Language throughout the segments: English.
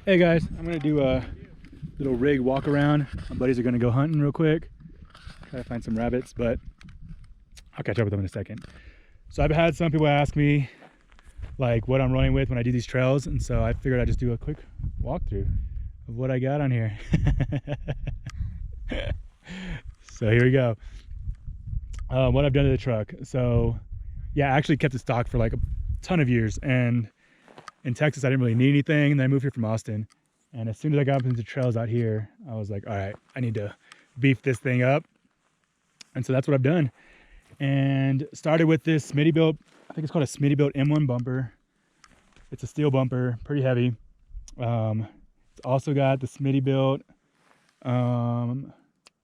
Hey guys, I'm gonna do a little rig walk around. My buddies are gonna go hunting real quick, try to find some rabbits, but I'll catch up with them in a second. So I've had some people ask me like what I'm running with when I do these trails, and so I figured I'd just do a quick walkthrough of what I got on here. So here we go. What I've done to the truck. So yeah, I actually kept it stock for like a ton of years, and in Texas I didn't really need anything, and then I moved here from Austin, and as soon as I got up into trails out here, I was like, all right, I need to beef this thing up. And so that's what I've done, and started with this Smittybilt, I think it's called a Smittybilt M1 bumper. It's a steel bumper, pretty heavy. It's also got the Smittybilt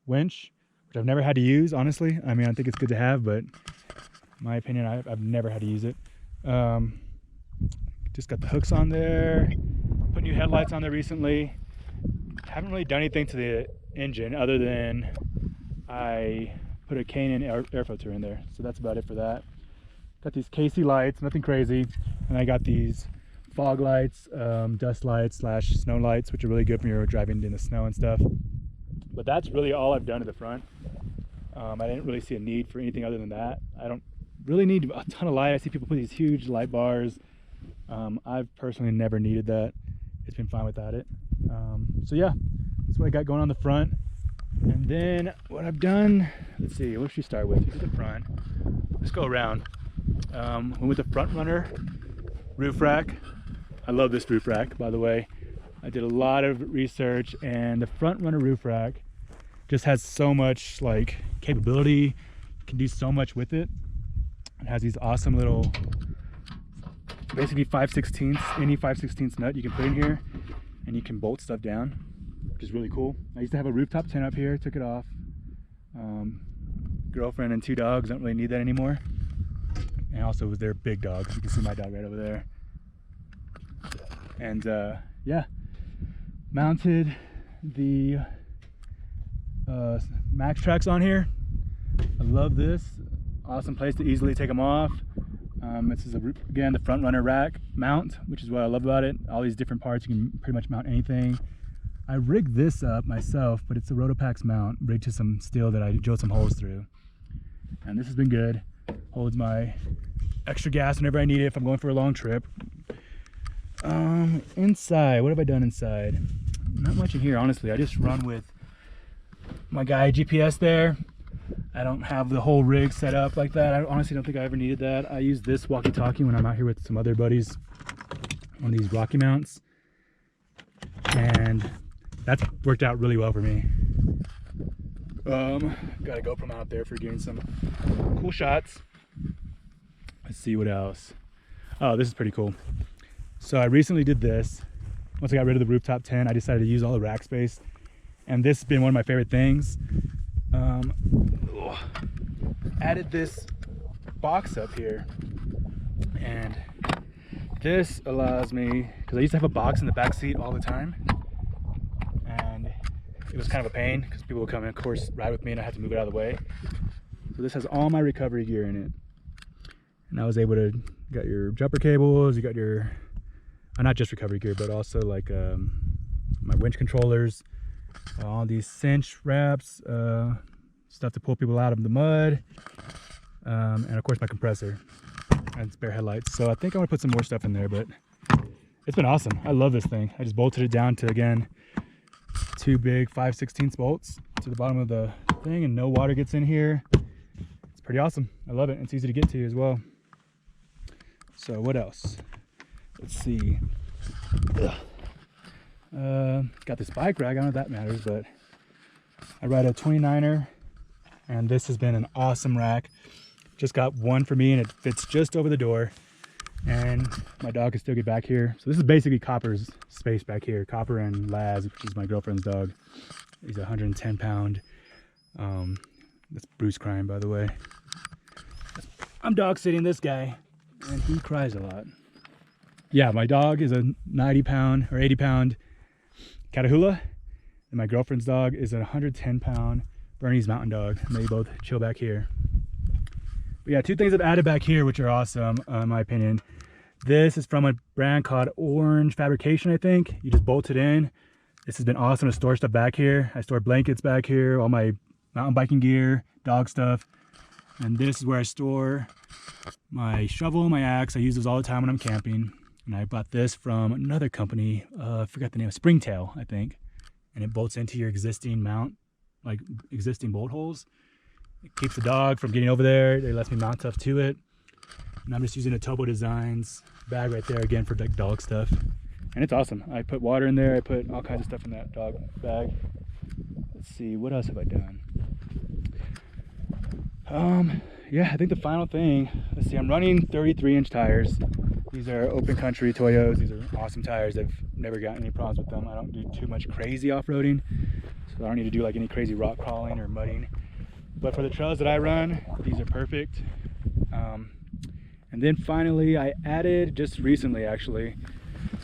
winch, which I've never had to use, honestly. I mean, I think it's good to have, but in my opinion, I've never had to use it. Just got the hooks on there, put new headlights on there recently. Haven't really done anything to the engine other than I put a K&N air filter in there. So that's about it for that. Got these KC lights, nothing crazy. And I got these fog lights, dust lights / snow lights, which are really good when you're driving in the snow and stuff. But that's really all I've done to the front. I didn't really see a need for anything other than that. I don't really need a ton of light. I see people put these huge light bars. I've personally never needed that. It's been fine without it. So yeah, that's what I got going on the front. And then what I've done, let's see, what should we start with? Here's the front. Let's go around. Went with the front runner roof rack. I love this roof rack, by the way. I did a lot of research, and the front runner roof rack just has so much like capability. You can do so much with it. It has these awesome little, basically 5/16, any 5/16 nut you can put in here, and you can bolt stuff down, which is really cool. I used to have a rooftop tent up here, took it off. Girlfriend and 2 dogs, don't really need that anymore. And also was their big dog. You can see my dog right over there. And yeah, mounted the Max Tracks on here. I love this. Awesome place to easily take them off. This is again the front runner rack mount, which is what I love about it. All these different parts, you can pretty much mount anything. I rigged this up myself, but it's a Rotopax mount rigged to some steel that I drilled some holes through. And this has been good. Holds my extra gas whenever I need it if I'm going for a long trip. Inside, what have I done inside? Not much in here, honestly. I just run with my guy GPS there. I don't have the whole rig set up like that. I honestly don't think I ever needed that. I use this walkie-talkie when I'm out here with some other buddies on these Rocky mounts, and that's worked out really well for me. Got a GoPro mount up there for getting some cool shots. Let's see what else. Oh, this is pretty cool. So I recently did this. Once I got rid of the rooftop tent, I decided to use all the rack space, and this has been one of my favorite things. Added this box up here, and this allows me, because I used to have a box in the back seat all the time, and it was kind of a pain because people would come and of course ride with me, and I had to move it out of the way. So this has all my recovery gear in it, and I was able to, you got your jumper cables, you got your not just recovery gear, but also like my winch controllers, all these cinch wraps, stuff to pull people out of the mud, and of course my compressor and spare headlights. So I think I want to put some more stuff in there, but it's been awesome. I love this thing. I just bolted it down to, again, 2 big 5/16 bolts to the bottom of the thing, and no water gets in here. It's pretty awesome. I love it. It's easy to get to as well. So what else? Let's see. Got this bike rack. I don't know if that matters, but I ride a 29er, and this has been an awesome rack. Just got one for me, and it fits just over the door, and my dog can still get back here. So this is basically Copper's space back here. Copper and Laz, which is my girlfriend's dog. He's 110 pound. That's Bruce crying, by the way. I'm dog sitting this guy, and he cries a lot. Yeah, my dog is a 90 pound or 80 pound Catahoula, and my girlfriend's dog is a 110 pound Bernese Mountain Dog, and they both chill back here. But yeah, 2 things I've added back here which are awesome, in my opinion. This is from a brand called Fabrication, I think. You just bolt it in. This has been awesome to store stuff back here. I store blankets back here, all my mountain biking gear, dog stuff. And this is where I store my shovel, my axe. I use those all the time when I'm camping. And I bought this from another company, I forgot the name, Springtail, I think. And it bolts into your existing mount, like existing bolt holes. It keeps the dog from getting over there. It lets me mount stuff to it. And I'm just using a Topo Designs bag right there again for like dog stuff. And it's awesome. I put water in there. I put all kinds of stuff in that dog bag. Let's see, what else have I done? Yeah, I think the final thing, let's see, I'm running 33-inch tires. These are open country Toyos. These are awesome tires. I've never gotten any problems with them. I don't do too much crazy off-roading, so I don't need to do like any crazy rock crawling or mudding. But for the trails that I run, these are perfect. And then finally, I added just recently actually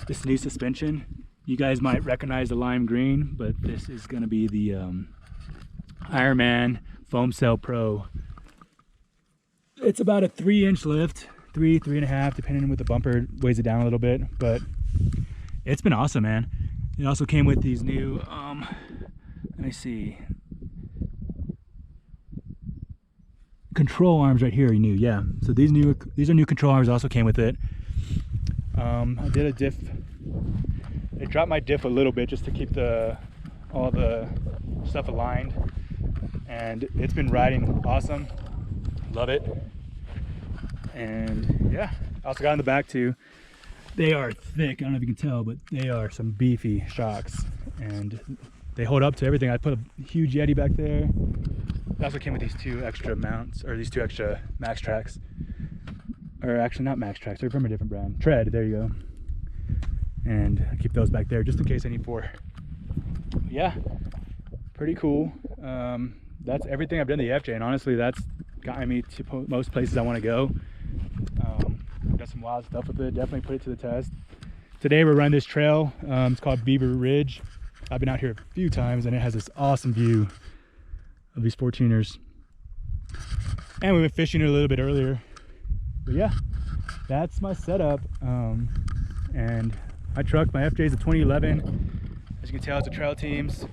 this new suspension. You guys might recognize the lime green, but this is going to be the Ironman Foam Cell Pro. It's about a 3-inch lift, 3.5, depending on what the bumper weighs it down a little bit. But it's been awesome, man. It also came with these new, let me see, control arms right here. You knew, yeah. So these are new control arms. Also came with it. I did a diff. I dropped my diff a little bit just to keep all the stuff aligned, and it's been riding awesome. Love it. And yeah, I also got in the back too. They are thick. I don't know if you can tell, but they are some beefy shocks, and they hold up to everything. I put a huge Yeti back there. It also came with these 2 extra mounts, or these 2 extra Max Tracks. Or actually not Max Tracks, they're from a different brand. Tread, there you go. And I keep those back there just in case I need 4. Yeah, pretty cool. That's everything I've done to the FJ, and honestly that's gotten me to most places I want to go. I've done some wild stuff with it, definitely put it to the test. Today we're running this trail, it's called Beaver Ridge. I've been out here a few times and it has this awesome view of these 14ers. And we went fishing a little bit earlier. But yeah, that's my setup. And my truck, my FJ is a 2011. As you can tell, it's a Trail Teams.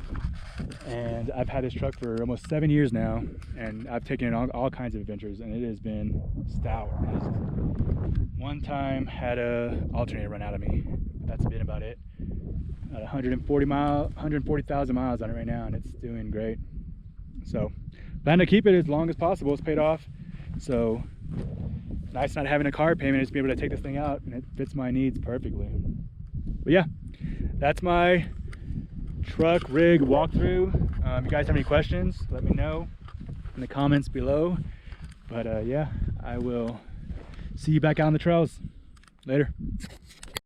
And I've had this truck for almost 7 years now. And I've taken it on all kinds of adventures, and it has been stout. One time had a alternator run out of me. That's been about it. At 140,000 miles on it right now, and it's doing great. So plan to keep it as long as possible. It's paid off, so nice not having a car payment. Just be able to take this thing out, and it fits my needs perfectly. But yeah, that's my truck rig walkthrough. If you guys have any questions, let me know in the comments below. But yeah, I will see you back out on the trails later.